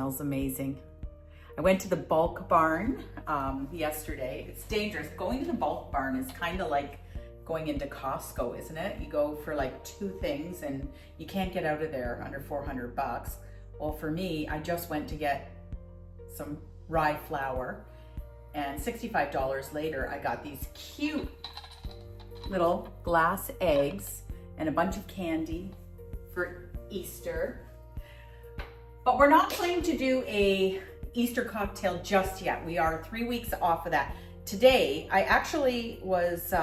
smells amazing. I went to the bulk barn yesterday. It's dangerous. Going to the bulk barn is kind of like going into Costco, isn't it? You go for like 2 things and you can't get out of there under 400 bucks. Well, for me, I just went to get some rye flour, and $65 later, I got these cute little glass eggs and a bunch of candy for Easter. But we're not planning to do a Easter cocktail just yet. We are 3 weeks off of that. Today, I actually was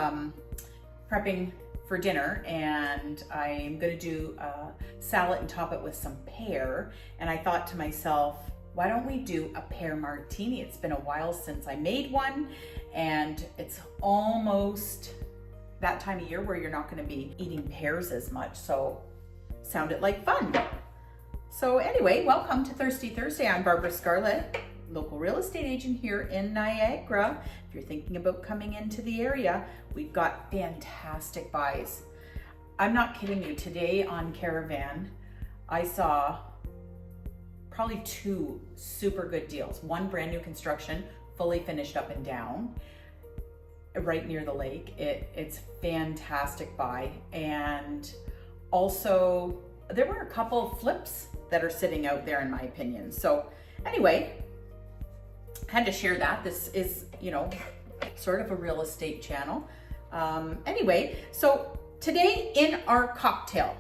prepping for dinner, and I'm gonna do a salad and top it with some pear. And I thought to myself, why don't we do a pear martini? It's been a while since I made one, and it's almost that time of year where you're not gonna be eating pears as much. So sounded like fun. So anyway, welcome to Thirsty Thursday. I'm Barbara Scarlett, local real estate agent here in Niagara. If you're thinking about coming into the area, we've got fantastic buys. I'm not kidding you. Today on Caravan, I saw probably 2 super good deals. One brand new construction, fully finished up and down, right near the lake. It's fantastic buy. And also, there were a couple of flips that are sitting out there, in my opinion. So anyway, I had to share that. This is, sort of a real estate channel. Anyway, so today in our cocktail,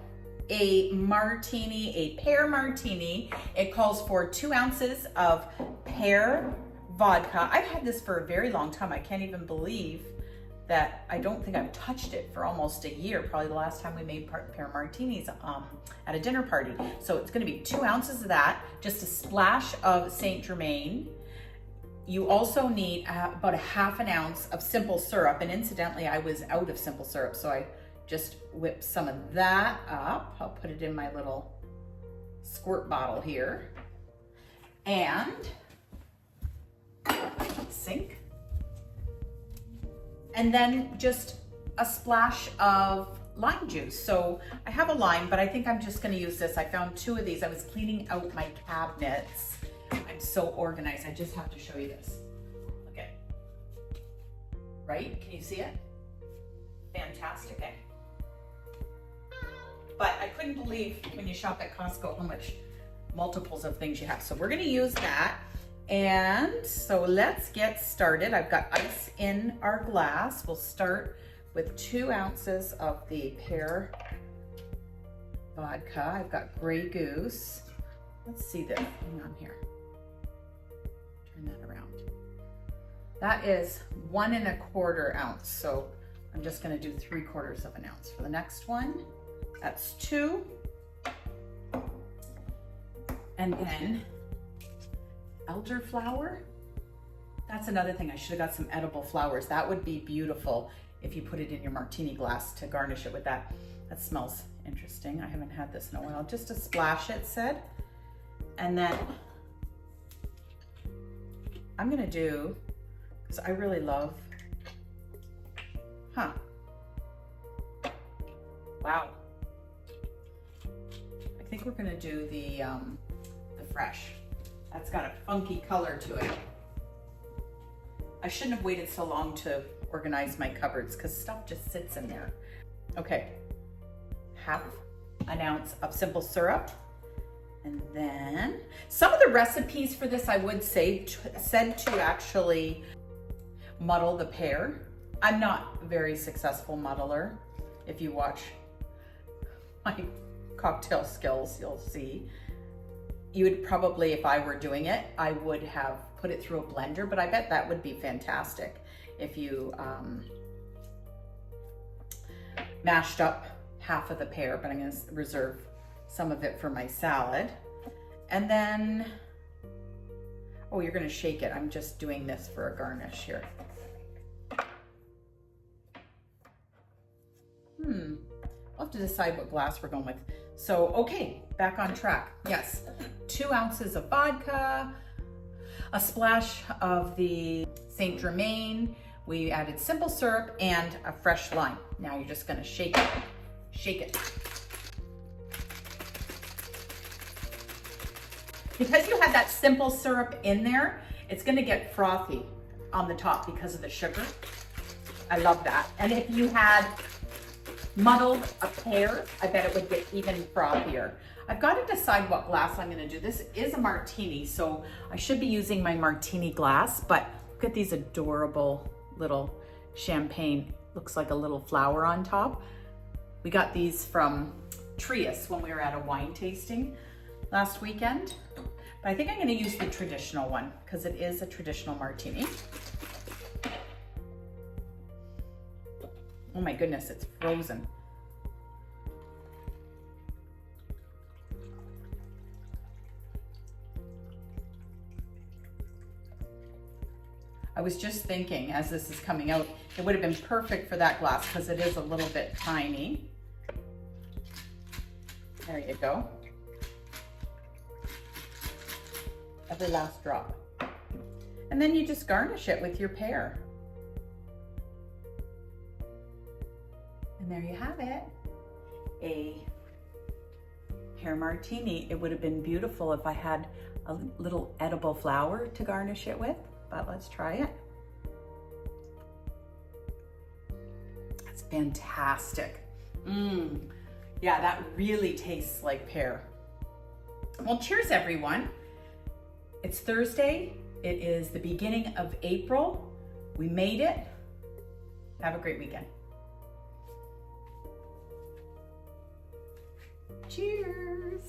a martini, a pear martini. It calls for 2 ounces of pear vodka. I've had this for a very long time. I can't even believe that I don't think I've touched it for almost a year. Probably the last time we made pear martinis at a dinner party. So it's gonna be 2 ounces of that, just a splash of Saint Germain. You also need about a half an ounce of simple syrup. And incidentally, I was out of simple syrup, so I just whipped some of that up. I'll put it in my little squirt bottle here. And sink. And then just a splash of lime juice. So I have a lime, but I think I'm just gonna use this. I found 2 of these. I was cleaning out my cabinets. I'm so organized. I just have to show you this. Okay. Right? Can you see it? Fantastic, eh? But I couldn't believe when you shop at Costco how much multiples of things you have. So we're gonna use that. And so let's get started. I've got ice in our glass. We'll start with 2 ounces of the pear vodka. I've got Grey Goose. Let's see this. Hang on here. Turn that around. That is 1 1/4 ounce. So I'm just gonna do 3/4 of an ounce for the next one. That's 2. And then elderflower. That's another thing. I should have got some edible flowers. That would be beautiful if you put it in your martini glass to garnish it with that. That smells interesting. I haven't had this in a while. Just a splash, it said. And then I'm gonna do, because I really love, wow. I think we're gonna do the fresh. That's got a funky color to it. I shouldn't have waited so long to organize my cupboards because stuff just sits in there. Okay, half an ounce of simple syrup. And then some of the recipes for this, I would say, said to actually muddle the pear. I'm not a very successful muddler. If you watch my cocktail skills, you'll see. You would probably, if I were doing it, I would have put it through a blender, but I bet that would be fantastic if you mashed up half of the pear, but I'm gonna reserve some of it for my salad. And then, oh, you're gonna shake it. I'm just doing this for a garnish here. I'll have to decide what glass we're going with. So, okay, back on track. Yes, 2 ounces of vodka, a splash of the Saint Germain. We added simple syrup and a fresh lime. Now you're just gonna shake it, shake it. Because you had that simple syrup in there, it's gonna get frothy on the top because of the sugar. I love that. And if you had muddled a pear, I bet it would get even frothier. I've got to decide what glass I'm gonna do. This is a martini, so I should be using my martini glass, but look at these adorable little champagne. Looks like a little flower on top. We got these from Trius when we were at a wine tasting last weekend. But I think I'm gonna use the traditional one because it is a traditional martini. Oh my goodness, it's frozen. I was just thinking as this is coming out, it would have been perfect for that glass because it is a little bit tiny. There you go. Every last drop. And then you just garnish it with your pear. And there you have it, a pear martini. It would have been beautiful if I had a little edible flower to garnish it with, but let's try it. That's fantastic. Yeah, that really tastes like pear. Well, cheers everyone. It's Thursday. It is the beginning of April. We made it. Have a great weekend. Cheers.